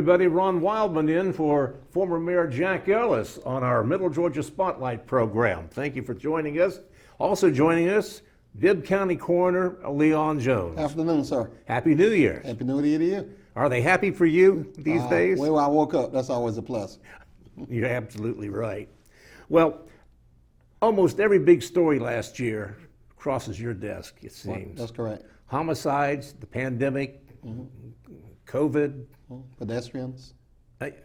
everybody. Ron Wildman in for former Mayor Jack Ellis on our Middle Georgia Spotlight program. Thank you for joining us. Also joining us, Bibb County Coroner Leon Jones. Afternoon, sir. Happy New Year. Happy New Year to you. Are they happy for you these days? Well, I woke up. That's always a plus. You're absolutely right. Well, almost every big story last year crosses your desk, it seems. That's correct. Homicides, the pandemic, COVID, Pedestrians.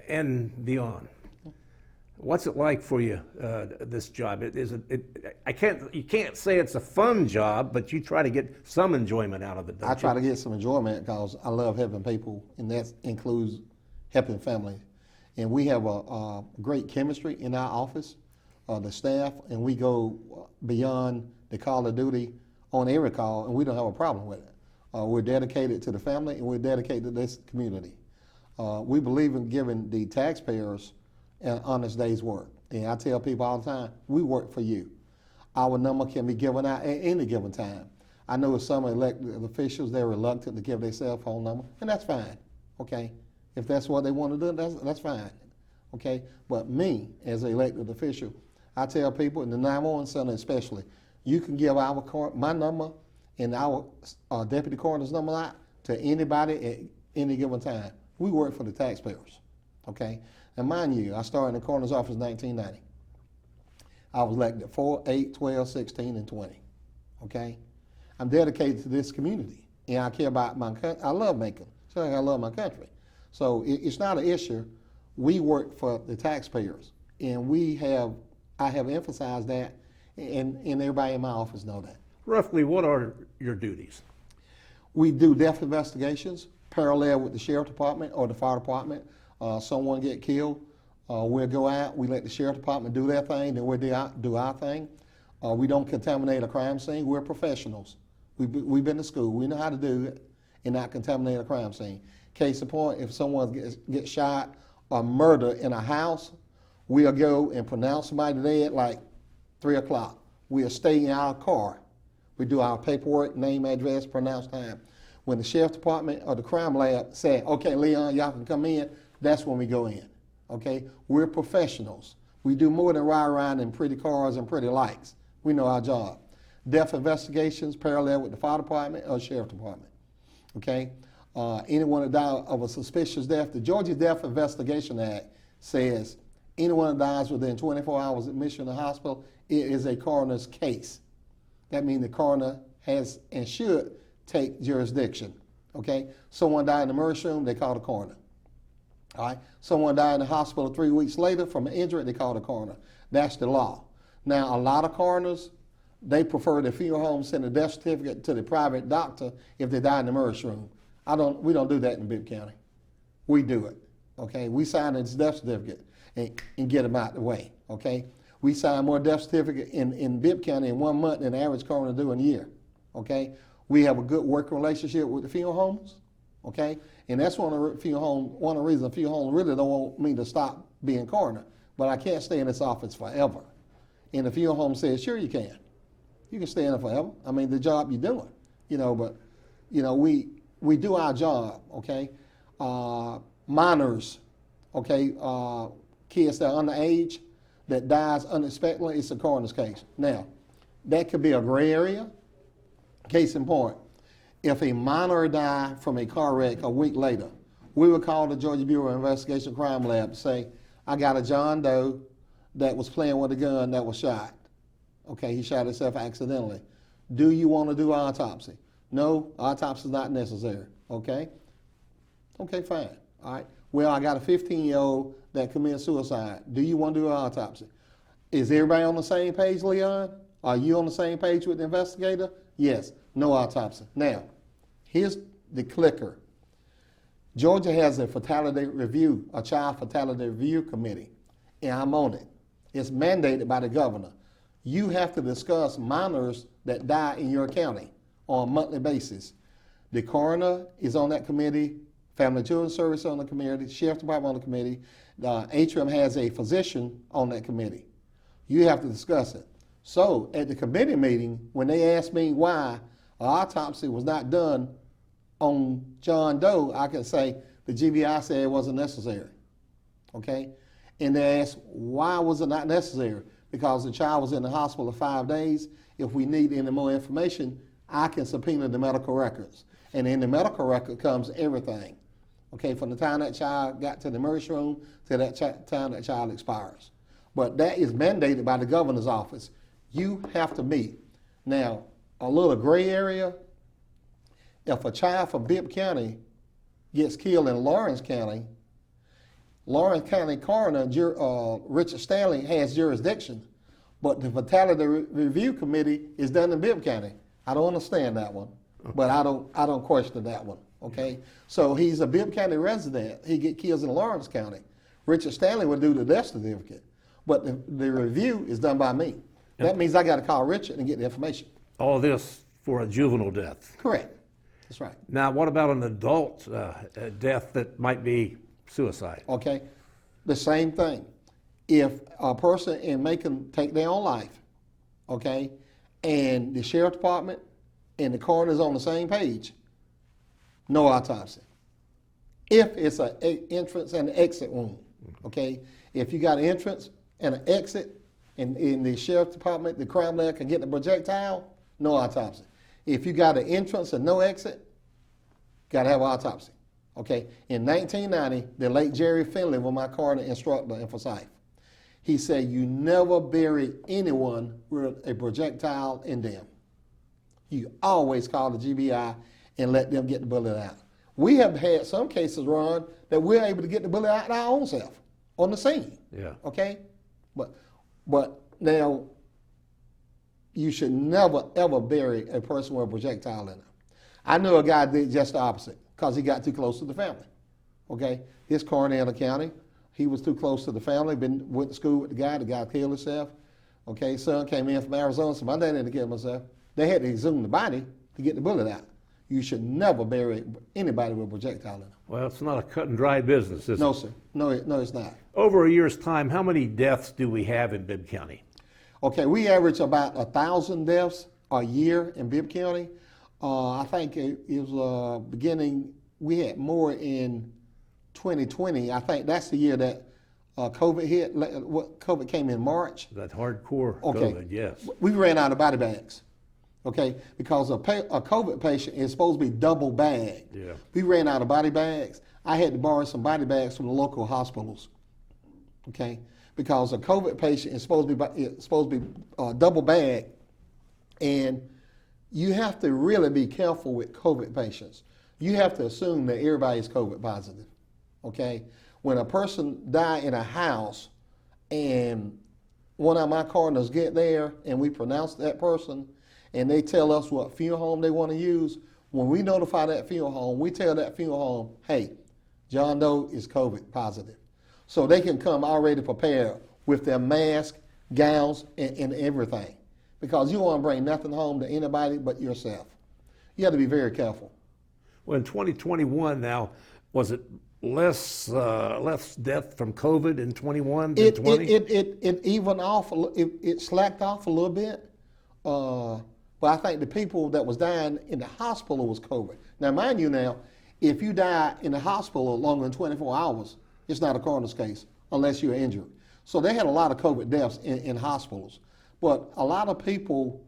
and beyond. What's it like for you, this job? You can't say it's a fun job, but you try to get some enjoyment out of it, don't I you? try to get some enjoyment because I love helping people, and that includes helping families. And we have a great chemistry in our office, the staff, and we go beyond the call of duty on every call, and we don't have a problem with it. We're dedicated to the family, and we're dedicated to this community. We believe in giving the taxpayers an honest day's work. And I tell people all the time, we work for you. Our number can be given out at any given time. I know some elected officials, they're reluctant to give their cell phone number, and that's fine, okay? If that's what they want to do, that's fine, okay? But me, as an elected official, I tell people, in the 911 center especially, you can give my number and our deputy coroner's number out to anybody at any given time. We work for the taxpayers, okay? And mind you, I started in the coroner's office in 1990. I was elected 4, 8, 12, 16, and 20, okay? I'm dedicated to this community, and I care about my country. I love Macon, so I love my country. So it's not an issue. We work for the taxpayers, and I have emphasized that, and everybody in my office know that. Roughly, what are your duties? We do death investigations, parallel with the sheriff department or the fire department. Someone get killed, we'll go out, we let the sheriff department do their thing, then we'll do our thing. We don't contaminate a crime scene. We're professionals. We've been to school. We know how to do it and not contaminate a crime scene. Case in point, if someone gets shot or murdered in a house, we'll go and pronounce somebody dead like 3 o'clock. We'll stay in our car. We do our paperwork, name, address, pronounce time. When the sheriff department or the crime lab say, okay, Leon, y'all can come in, that's when we go in, okay? We're professionals. We do more than ride around in pretty cars and pretty lights. We know our job. Death investigations parallel with the fire department or sheriff department, okay? Anyone that dies of a suspicious death, the Georgia Death Investigation Act says anyone that dies within 24 hours of admission to the hospital, it is a coroner's case. That means the coroner has and should take jurisdiction, okay? Someone died in the emergency room, they call the coroner, all right? Someone died in the hospital 3 weeks later from an injury, they call the coroner. That's the law. Now, a lot of coroners, they prefer the funeral home send a death certificate to the private doctor if they die in the emergency room. We don't do that in Bibb County. We do it, okay? We sign this death certificate and get them out the way, okay? We sign more death certificates in Bibb County in 1 month than the average coroner do in a year, okay? We have a good working relationship with the funeral homes, okay? And that's one of the reasons the funeral homes really don't want me to stop being coroner. But I can't stay in this office forever. And the funeral home says, sure you can. You can stay in it forever. I mean, the job you're doing, but, we do our job, okay? Minors, okay, kids that are underage that dies unexpectedly, it's a coroner's case. Now, that could be a gray area. Case in point, if a minor died from a car wreck a week later, we would call the Georgia Bureau of Investigation Crime Lab and say, I got a John Doe that was playing with a gun that was shot. Okay, he shot himself accidentally. Do you want to do autopsy? No, autopsy is not necessary, okay? Okay, fine, all right. Well, I got a 15-year-old that committed suicide. Do you want to do an autopsy? Is everybody on the same page, Leon? Are you on the same page with the investigator? Yes, no autopsy. Now, here's the clicker. Georgia has a fatality review, a child fatality review committee, and I'm on it. It's mandated by the governor. You have to discuss minors that die in your county on a monthly basis. The coroner is on that committee, Family and Children's Service on the committee, Sheriff Department on the committee. The atrium has a physician on that committee. You have to discuss it. So at the committee meeting, when they asked me why an autopsy was not done on John Doe, I can say The GBI said it wasn't necessary. Okay? And they asked, why was it not necessary? Because the child was in the hospital for 5 days. If we need any more information, I can subpoena the medical records. And in the medical record comes everything. Okay, from the time that child got to the emergency room to that time that child expires. But that is mandated by the governor's office. You have to meet. Now, a little gray area, if a child from Bibb County gets killed in Lawrence County coroner, Richard Stanley, has jurisdiction, but the fatality review committee is done in Bibb County. I don't understand that one, but I don't question that one. Okay, so he's a Bibb County resident. He get killed in Lawrence County. Richard Stanley would do the death certificate, but the review is done by me. That means I got to call Richard and get the information. All this for a juvenile death. Correct. That's right. Now, what about an adult death that might be suicide? Okay, the same thing. If a person in Macon take their own life, okay, and the sheriff department and the coroner's on the same page, no autopsy. If it's an entrance and an exit wound, okay? If you got an entrance and an exit, and in the sheriff's department, the crime lab can get the projectile, no autopsy. If you got an entrance and no exit, got to have an autopsy, okay? In 1990, the late Jerry Finley was my coroner instructor in Forsyth. He said, you never bury anyone with a projectile in them. You always call the GBI and let them get the bullet out. We have had some cases, Ron, that we're able to get the bullet out our own self on the scene. Yeah. Okay? But now, you should never, ever bury a person with a projectile in them. I knew a guy did just the opposite because he got too close to the family. Okay? His coroner in the county, he was too close to the family, went to school with the guy killed himself. Okay, son came in from Arizona, so my dad didn't kill himself. They had to exhume the body to get the bullet out. You should never bury anybody with a projectile in them. Well, it's not a cut and dry business, is it? No, sir. No, it's not. Over a year's time, how many deaths do we have in Bibb County? Okay, we average about 1,000 deaths a year in Bibb County. I think it was beginning, we had more in 2020. I think that's the year that COVID hit. COVID came in March. That hardcore Okay. COVID, yes. We ran out of body bags. Okay, because a COVID patient is supposed to be double bagged. Yeah. We ran out of body bags. I had to borrow some body bags from the local hospitals. Okay, because a COVID patient is supposed to be double bagged, and you have to really be careful with COVID patients. You have to assume that everybody is COVID positive. Okay, when a person die in a house, and one of my coroners get there, and we pronounce that person, and they tell us what funeral home they want to use, when we notify that funeral home, we tell that funeral home, hey, John Doe is COVID positive. So they can come already prepared with their mask, gowns, and everything. Because you don't want to bring nothing home to anybody but yourself. You have to be very careful. Well, in 2021 now, was it less death from COVID in 21 than 20? It evened off, it slacked off a little bit. But I think the people that was dying in the hospital was COVID. Now, mind you now, if you die in the hospital longer than 24 hours, it's not a coroner's case unless you're injured. So they had a lot of COVID deaths in hospitals. But a lot of people,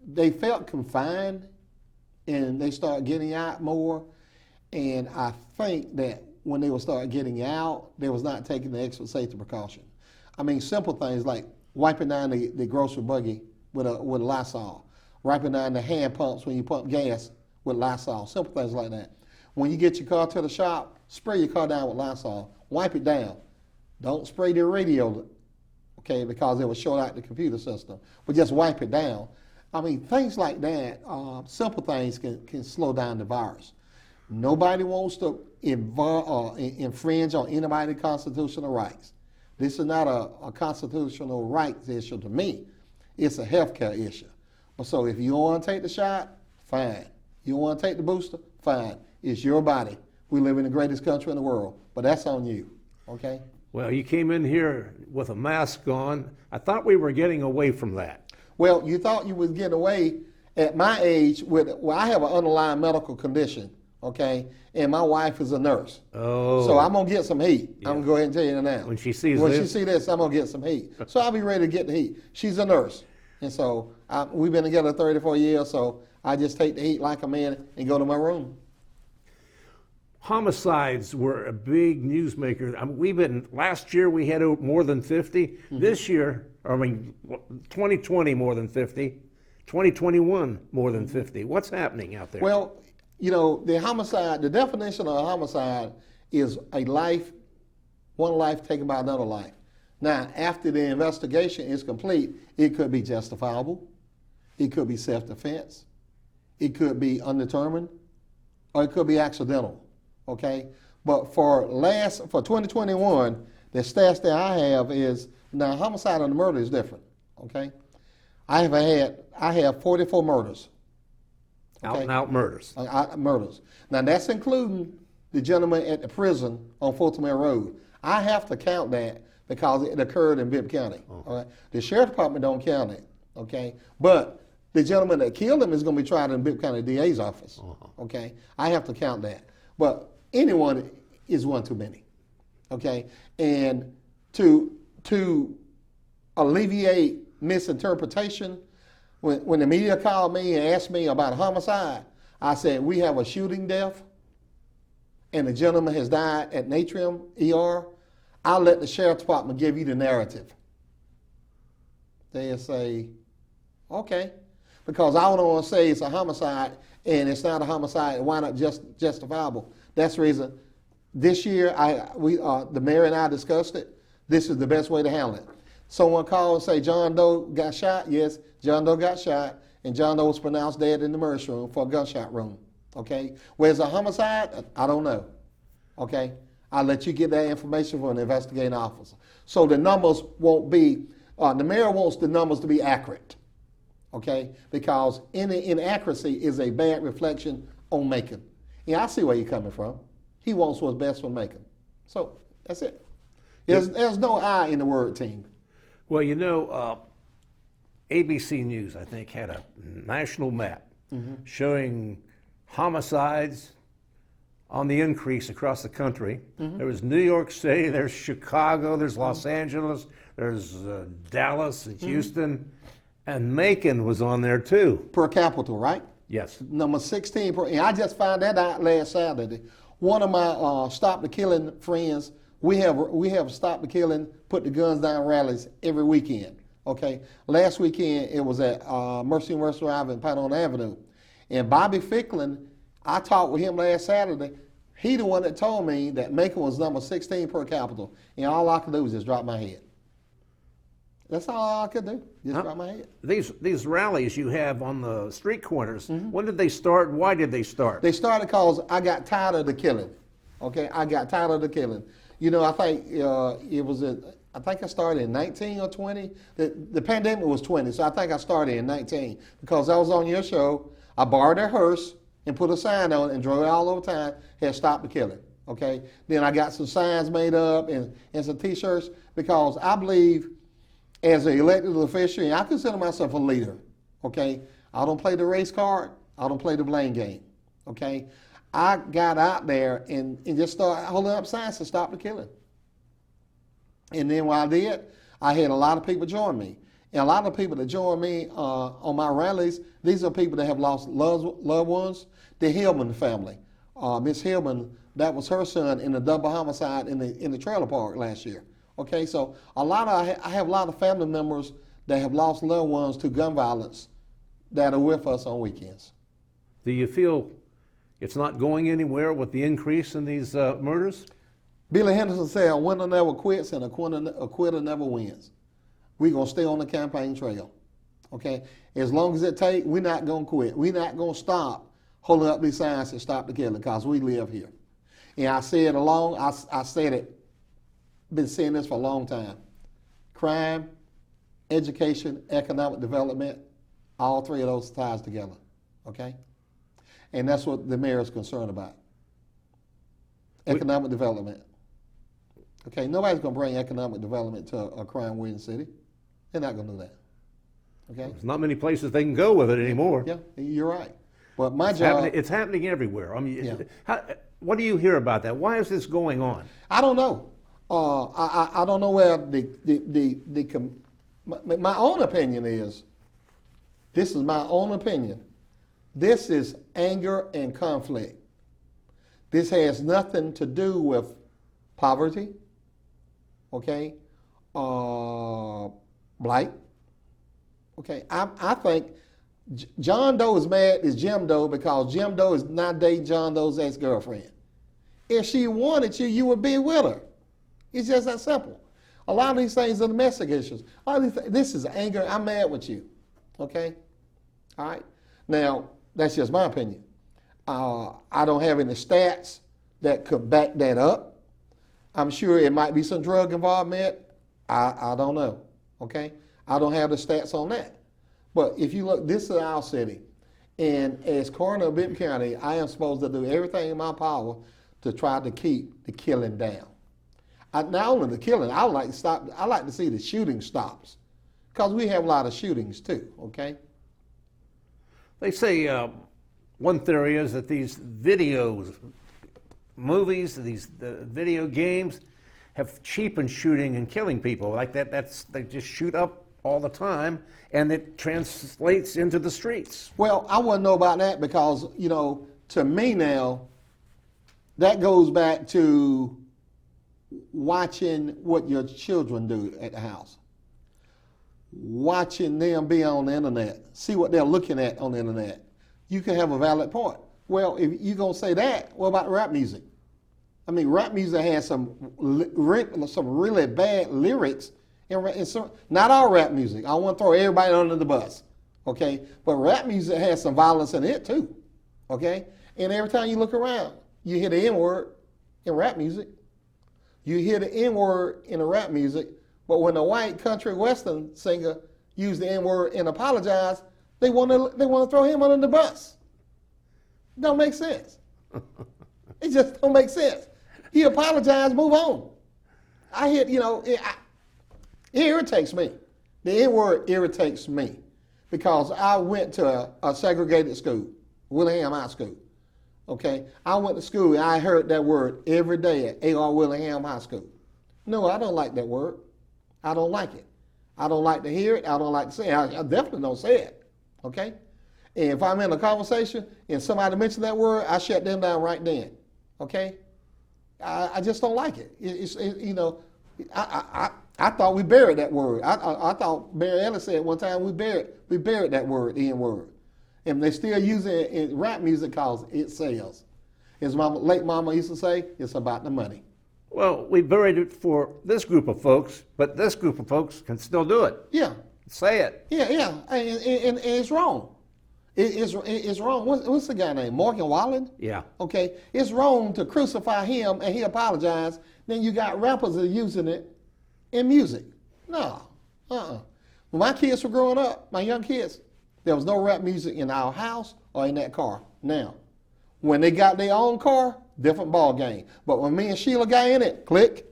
they felt confined and they started getting out more. And I think that when they would start getting out, they was not taking the extra safety precaution. I mean, simple things like wiping down the grocery buggy with a Lysol, wiping down the hand pumps when you pump gas with Lysol, simple things like that. When you get your car to the shop, spray your car down with Lysol, wipe it down. Don't spray the radio, okay, because it will short out the computer system, but just wipe it down. I mean, things like that, simple things can slow down the virus. Nobody wants to infringe on anybody's constitutional rights. This is not a constitutional rights issue to me. It's a healthcare issue. So if you don't want to take the shot, fine. You don't want to take the booster, fine. It's your body. We live in the greatest country in the world, but that's on you, okay? Well, you came in here with a mask on. I thought we were getting away from that. Well, you thought you was getting away at my age I have an underlying medical condition, okay? And my wife is a nurse. Oh. So I'm gonna get some heat. I'm gonna go ahead and tell you now. When she sees When this? she see this, I'm gonna get some heat. So I'll be ready to get the heat. She's a nurse. And so we've been together 34 years, so I just take the heat like a man and go to my room. Homicides were a big newsmaker. I mean, last year we had more than 50. Mm-hmm. This year, 2020 more than 50. 2021 more than 50. What's happening out there? Well, you know, the definition of a homicide is one life taken by another life. Now, after the investigation is complete, it could be justifiable, it could be self-defense, it could be undetermined, or it could be accidental, okay? But for 2021, the stats that I have is, now homicide and murder is different, okay? I have 44 murders. Out and out murders. Murders. Now that's including the gentleman at the prison on Fulton Mill Road. I have to count that because it occurred in Bibb County. All right? The sheriff department don't count it, okay? But the gentleman that killed him is going to be tried in Bibb County DA's office, okay? I have to count that. But anyone is one too many, okay? And to alleviate misinterpretation, when the media called me and asked me about a homicide, I said, we have a shooting death and the gentleman has died at Natrium ER. I'll let the sheriff's department give you the narrative. They'll say, okay, because I don't want to say it's a homicide and it's not a homicide, why not just justifiable? That's the reason. This year, the mayor and I discussed it. This is the best way to handle it. Someone called and say John Doe got shot. Yes, John Doe got shot, and John Doe was pronounced dead in the emergency room for a gunshot wound. Okay, where's a homicide? I don't know. Okay, I'll let you get that information from an investigating officer. So the numbers won't be. The mayor wants the numbers to be accurate. Okay, because any inaccuracy is a bad reflection on Macon. Yeah, I see where you're coming from. He wants what's best for Macon. So that's it. There's no I in the word team. Well, you know, ABC News, I think, had a national map showing homicides on the increase across the country. There was New York City, there's Chicago, there's Los Angeles, there's Dallas and Houston, and Macon was on there too. Per capita, right? Yes. Number 16 per, and I just found that out last Saturday. One of my Stop the Killing friends, we have Stop the Killing, Put the Guns Down rallies every weekend. Okay, last weekend it was at Mercy Drive and Patton Avenue, and Bobby Ficklin, I talked with him last Saturday. He the one that told me that Macon was number 16 per capita, and all I could do was just drop my head. That's all I could do, just drop my head. These rallies you have on the street corners, when did they start? Why did they start? They started because I got tired of the killing. Okay, I got tired of the killing. You know, I think I think I started in 19 or 20. The pandemic was 20, so I think I started in 19 because I was on your show. I borrowed a hearse and put a sign on it and drove it all over town. Had stopped the killing. Okay, then I got some signs made up and some T-shirts because I believe, as an elected official, and I consider myself a leader. Okay, I don't play the race card. I don't play the blame game. Okay. I got out there and just started holding up signs to stop the killing. And then what I did, I had a lot of people join me. And a lot of people that join me on my rallies, these are people that have lost loved ones. The Hillman family. Miss Hillman, that was her son in a double homicide in the trailer park last year. Okay, so I have a lot of family members that have lost loved ones to gun violence that are with us on weekends. Do you feel it's not going anywhere with the increase in these murders? Billy Henderson said, a winner never quits and a quitter never wins. We're going to stay on the campaign trail. Okay? As long as it takes, we're not going to quit. We're not going to stop holding up these signs to stop the killing because we live here. And I said been saying this for a long time. Crime, education, economic development, all three of those ties together. Okay? And that's what the mayor is concerned about. Economic development. Okay, nobody's going to bring economic development to a crime-ridden city. They're not going to do that. Okay? There's not many places they can go with it anymore. Yeah, you're right. But my job, It's happening everywhere. I mean, Yeah. what do you hear about that? Why is this going on? I don't know. I don't know where my own opinion is. This is my own opinion. This is anger and conflict. This has nothing to do with poverty, okay, blight. Okay, I think John Doe is mad at Jim Doe because Jim Doe is not dating John Doe's ex-girlfriend. If she wanted you, you would be with her. It's just that simple. A lot of these things are domestic issues. This is anger. I'm mad with you. Okay? All right? Now, that's just my opinion. I don't have any stats that could back that up. I'm sure it might be some drug involvement. I don't know. Okay? I don't have the stats on that. But if you look, this is our city. And as coroner of Benton County, I am supposed to do everything in my power to try to keep the killing down. Not only the killing, I like to see the shooting stops. Because we have a lot of shootings too, okay? They say one theory is that these movies, these video games have cheapened shooting and killing people. Like they just shoot up all the time, and it translates into the streets. Well, I wouldn't know about that because, to me now, that goes back to watching what your children do at the house. Watching them be on the internet, see what they're looking at on the internet. You can have a valid point. Well, if you're going to say that, what about rap music? I mean, rap music has some really bad lyrics. Not all rap music. I want to throw everybody under the bus, okay? But rap music has some violence in it too, okay? And every time you look around, you hear the N-word in rap music. You hear the N-word in the rap music, but when a white country western singer used the N-word and apologized, they want to throw him under the bus. Don't make sense. It just don't make sense. He apologized, move on. I hear, it irritates me. The N-word irritates me because I went to a segregated school, Willingham High School. Okay, I went to school and I heard that word every day at A.R. Willingham High School. No, I don't like that word. I don't like it. I don't like to hear it. I don't like to say it. I definitely don't say it. Okay, and if I'm in a conversation and somebody mentions that word, I shut them down right then. Okay, I just don't like it. I thought we buried that word. I thought Mary Ellis said one time we buried that word, the N-word. And they still use it in rap music because it sells. As my late mama used to say, it's about the money. Well, we buried it for this group of folks, but this group of folks can still do it. Yeah. Say it. Yeah. And it's wrong. It's wrong. What's the guy named? Morgan Wallen? Yeah. Okay. It's wrong to crucify him and he apologized. Then you got rappers that are using it in music. No. When my kids were growing up, my young kids, there was no rap music in our house or in that car. Now, when they got their own car, different ball game. But when me and Sheila got in it, click,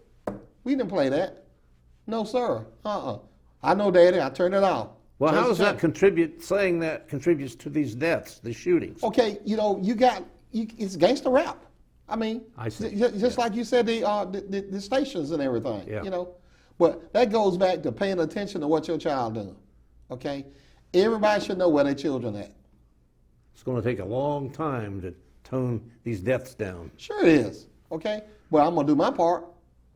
we didn't play that. No, sir. I know, Daddy. I turned it off. Well, how does that contributes to these deaths, these shootings? Okay, it's gangster rap. I mean, I see. Just like you said, the stations and everything. Yeah. But that goes back to paying attention to what your child doing. Okay. Everybody should know where their children at. It's going to take a long time to tone these deaths down. Sure it is. Okay, but I'm gonna do my part.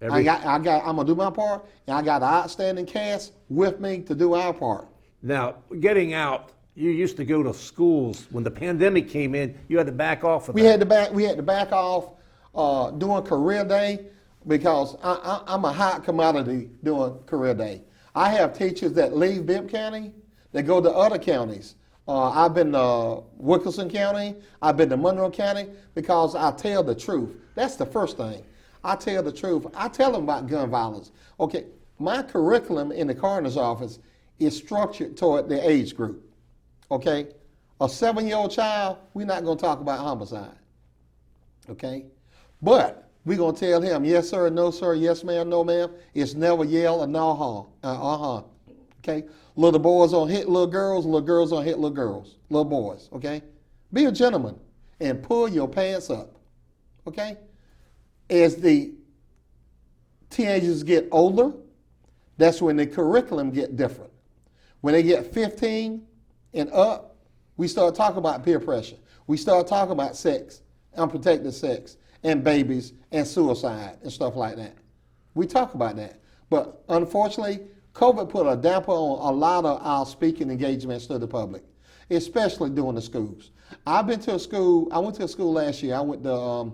I'm gonna do my part, and I got an outstanding cast with me to do our part. Now, getting out, you used to go to schools. When the pandemic came in, you had to back off of that. We had to back off doing career day because I'm a hot commodity doing career day. I have teachers that leave Bibb County. They go to other counties. I've been to Wilkinson County. I've been to Monroe County because I tell the truth. That's the first thing. I tell the truth. I tell them about gun violence. Okay, my curriculum in the coroner's office is structured toward the age group. Okay, a 7-year-old child, we're not going to talk about homicide. Okay, but we're going to tell him yes sir, no sir, yes ma'am, no ma'am. It's never yell or no. Okay. Little boys don't hit little girls don't hit little girls, little boys, okay? Be a gentleman and pull your pants up, okay? As the teenagers get older, that's when the curriculum get different. When they get 15 and up, we start talking about peer pressure. We start talking about sex, unprotected sex, and babies, and suicide, and stuff like that. We talk about that. But unfortunately, COVID put a damper on a lot of our speaking engagements to the public, especially during the schools. I went to a school last year. I went to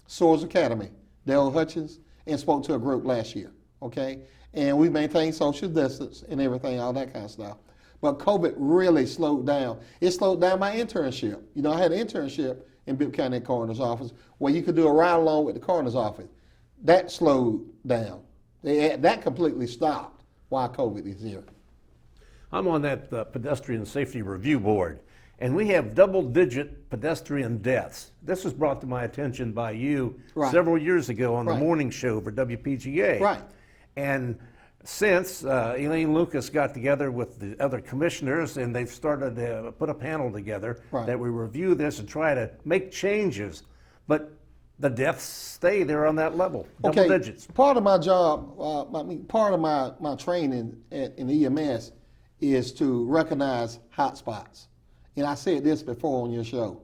Soares Academy, Dale Hutchins, and spoke to a group last year, okay? And we maintained social distance and everything, all that kind of stuff. But COVID really slowed down. It slowed down my internship. You know, I had an internship in Bibb County Coroner's Office where you could do a ride-along with the Coroner's Office. That slowed down. That completely stopped while COVID is here. I'm on that Pedestrian Safety Review Board, and we have double-digit pedestrian deaths. This was brought to my attention by you several years ago on the morning show for WPGA. Right. And since Elaine Lucas got together with the other commissioners, and they've started to put a panel together that we review this and try to make changes, but the deaths stay there on that level, double digits. Part of my job, part of my training in EMS is to recognize hot spots. And I said this before on your show.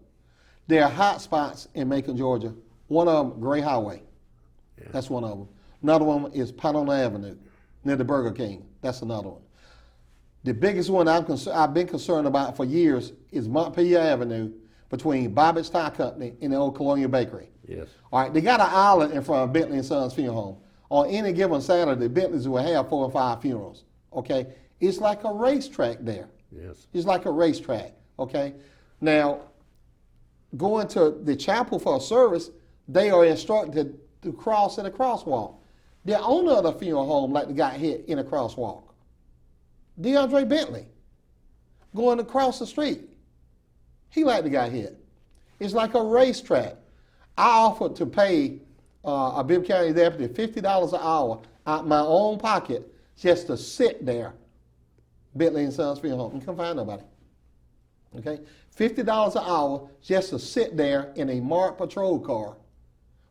There are hot spots in Macon, Georgia. One of them, Gray Highway. Yeah. That's one of them. Another one is Panona Avenue, near the Burger King. That's another one. The biggest one I've been concerned about for years is Montpelier Avenue between Bobbitt's Tire Company and the old Colonial Bakery. Yes. All right, they got an island in front of Bentley & Sons Funeral Home. On any given Saturday, Bentley's will have 4 or 5 funerals, okay? It's like a racetrack there. Yes. It's like a racetrack, okay? Now, going to the chapel for a service, they are instructed to cross in a crosswalk. The owner of the funeral home like the guy hit in a crosswalk. DeAndre Bentley, going across the street. He like the guy hit. It's like a racetrack. I offered to pay a Bibb County deputy $50 an hour out of my own pocket just to sit there, Bentley & Sons Funeral Home. You can't find nobody. Okay? $50 an hour just to sit there in a marked patrol car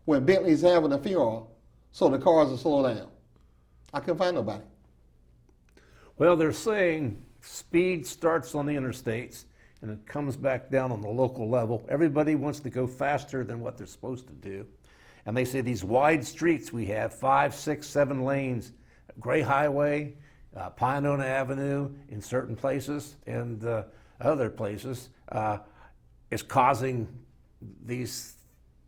when Bentley's having a funeral so the cars will slow down. I couldn't find nobody. Well, they're saying speed starts on the interstates and it comes back down on the local level. Everybody wants to go faster than what they're supposed to do. And they say these wide streets we have, 5, 6, 7 lanes, Gray Highway, Pinona Avenue in certain places and other places is causing these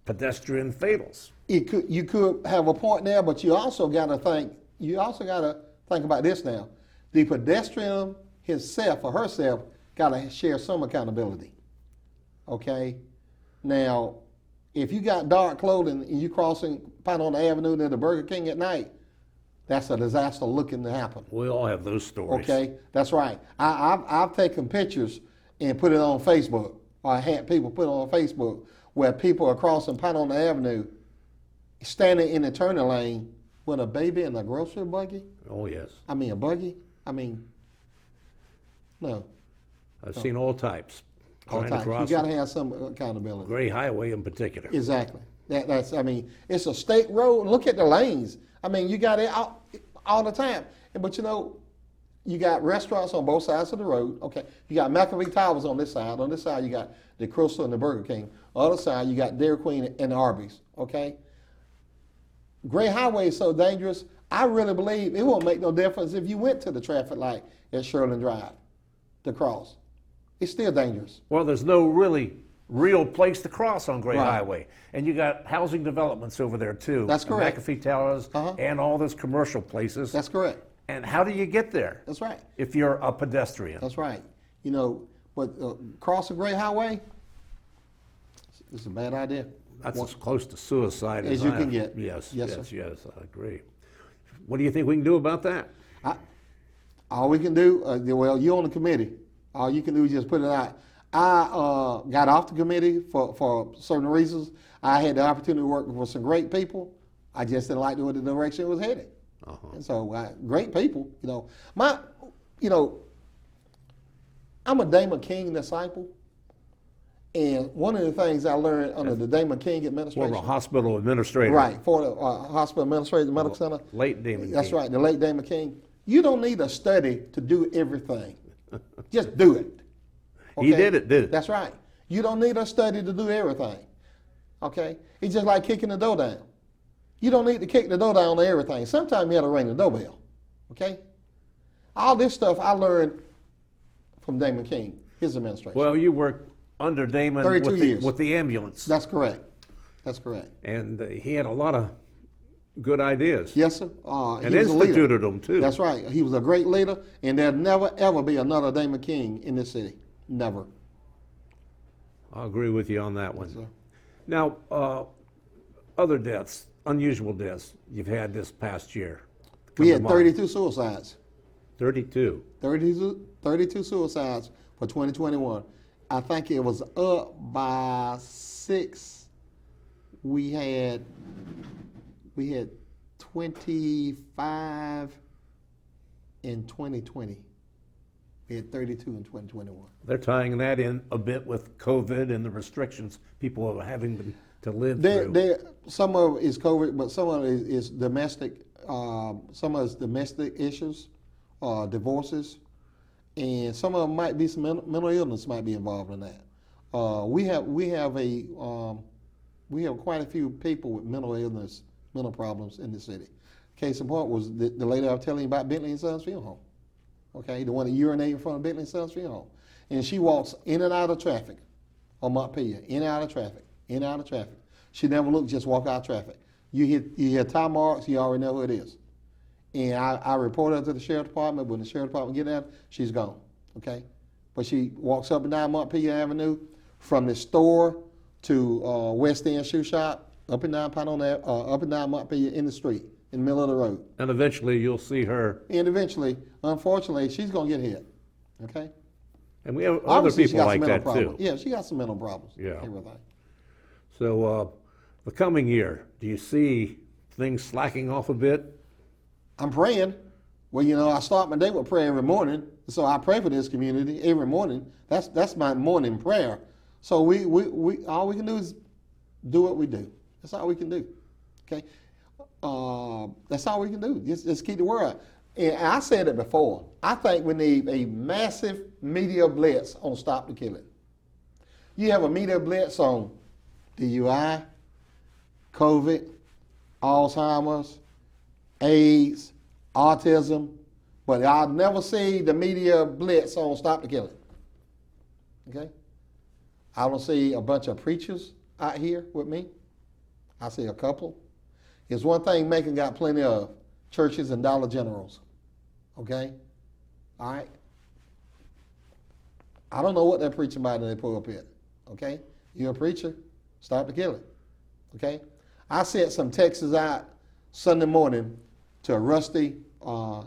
pedestrian fatals. You could have a point there, but you also got to think about this now. The pedestrian himself or herself got to share some accountability. Okay? Now, if you got dark clothing and you crossing Pinona Avenue near the Burger King at night, that's a disaster looking to happen. We all have those stories. Okay, that's right. I've taken pictures and put it on Facebook, or I had people put it on Facebook where people are crossing Pinona Avenue, standing in the turning lane with a baby in a grocery buggy. Oh yes. I mean a buggy. I mean, no. I've seen all types. All types. You got to have some accountability. Gray Highway in particular. Exactly. That's. I mean, it's a state road. Look at the lanes. I mean, you got it all the time. But you know, you got restaurants on both sides of the road. Okay. You got McAfee Towers on this side. On this side, you got the Crystal and the Burger King. On the other side, you got Dairy Queen and Arby's. Okay. Gray Highway is so dangerous. I really believe it won't make no difference if you went to the traffic light at Sherland Drive to cross. It's still dangerous. Well, there's no real place to cross on Gray Highway. And you got housing developments over there too. That's correct. McAfee Towers and all those commercial places. That's correct. And how do you get there? That's right. If you're a pedestrian. That's right. You know, but cross the Gray Highway, it's a bad idea. That's as close to suicide as you can get. Yes, yes, yes, I agree. What do you think we can do about that? All we can do, well, you're on the committee. All you can do is just put it out. I got off the committee for certain reasons. I had the opportunity to work with some great people. I just didn't like the direction it was headed. And so, great people, I'm a Damon King disciple, And one of the things I learned under the Damon King administration. Former hospital administrator. Right, for the hospital administrator, medical center. Late Damon That's King. right, the late Damon King. You don't need a study to do everything. Just do it. He did it, did it? That's right. You don't need a study to do everything. Okay? It's just like kicking the door down. You don't need to kick the door down to everything. Sometimes you have to ring the doorbell. Okay? All this stuff I learned from Damon King, his administration. Well, you worked under Damon 32 years. with the ambulance. That's correct. That's correct. And he had a lot of good ideas. Yes, sir. And he was a leader. instituted them, too. That's right. He was a great leader, and there'll never, ever be another Damon King in this city. Never. I agree with you on that one. Yes, sir. Now, other deaths, unusual deaths you've had this past year. We had Come to mind. 32 suicides. 32. 32 suicides for 2021. I think it was up by 6. We had 25 in 2020. We had 32 in 2021. They're tying that in a bit with COVID and the restrictions people are having to live through. Some of it is COVID, but some of it is domestic. Some of it's domestic issues, divorces, and some of them might be some mental illness might be involved in that. We have quite a few people with mental illness, mental problems in the city. Case in point was the lady I was telling you about, Bentley and Sons Funeral Home. Okay, the one that urinated in front of Bentley and Sons Funeral Home, and she walks in and out of traffic on Montpelier, in and out of traffic, in and out of traffic. She never looked, just walk out of traffic. You hear tire marks, you already know who it is. And I reported her to the sheriff department. When the sheriff department get there, she's gone. Okay, but she walks up and down Montpelier Avenue from the store to West End Shoe Shop, up and down Montpelier in the street, in the middle of the road. And eventually you'll see her. And eventually, unfortunately, she's gonna get hit. Okay. And we have other Obviously, she people got like some that mental problems. too. Yeah, she got some mental problems. Yeah. Everything. So the coming year, do you see things slacking off a bit? I'm praying. Well, you know, I start my day with prayer every morning, so I pray for this community every morning. That's my morning prayer. So we all we can do is do what we do. That's all we can do. Okay, that's all we can do. Just keep the word out. And I said it before. I think we need a massive media blitz on Stop the Killing. You have a media blitz on DUI, COVID, Alzheimer's, AIDS, autism, but I'll never see the media blitz on Stop the Killing. Okay? I don't see a bunch of preachers out here with me. I see a couple. It's one thing Macon got plenty of, churches and Dollar Generals. Okay? All right? I don't know what they're preaching about in their pulpit. Okay? You're a preacher, Stop the Killing. Okay? I sent some texts out Sunday morning to Rusty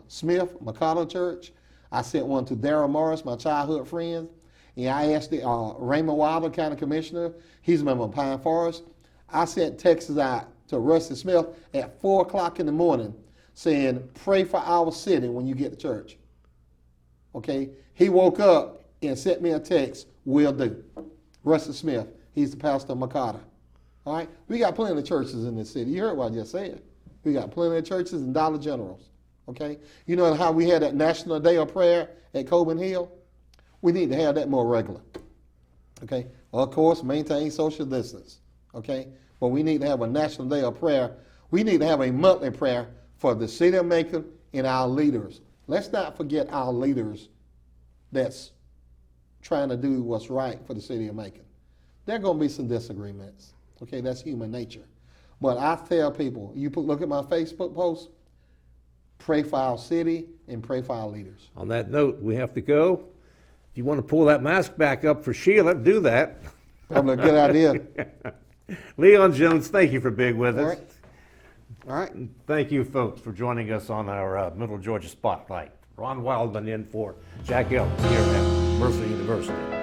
Smith, McConnell Church. I sent one to Darrell Morris, my childhood friend. And I asked Raymond Wilder, County Commissioner. He's a member of Pine Forest. I sent texts out to Rusty Smith at 4 o'clock in the morning saying, pray for our city when you get to church. Okay? He woke up and sent me a text, will do. Rusty Smith, he's the pastor of McConnell. All right? We got plenty of churches in this city. You heard what I just said. We got plenty of churches and Dollar Generals. Okay? You know how we had that National Day of Prayer at Coben Hill? We need to have that more regular. Okay? Of course, maintain social distance. Okay? But we need to have a National Day of Prayer. We need to have a monthly prayer for the city of Macon and our leaders. Let's not forget our leaders that's trying to do what's right for the city of Macon. There are going to be some disagreements. Okay? That's human nature. But I tell people, look at my Facebook post, pray for our city and pray for our leaders. On that note, we have to go. If you want to pull that mask back up for Sheila, do that. Probably a good idea. LeonJones, thank you for being with us. All right. All right. And thank you, folks, for joining us on our Middle Georgia Spotlight. Ron Wildman in for Jack Ellis here at Mercer University.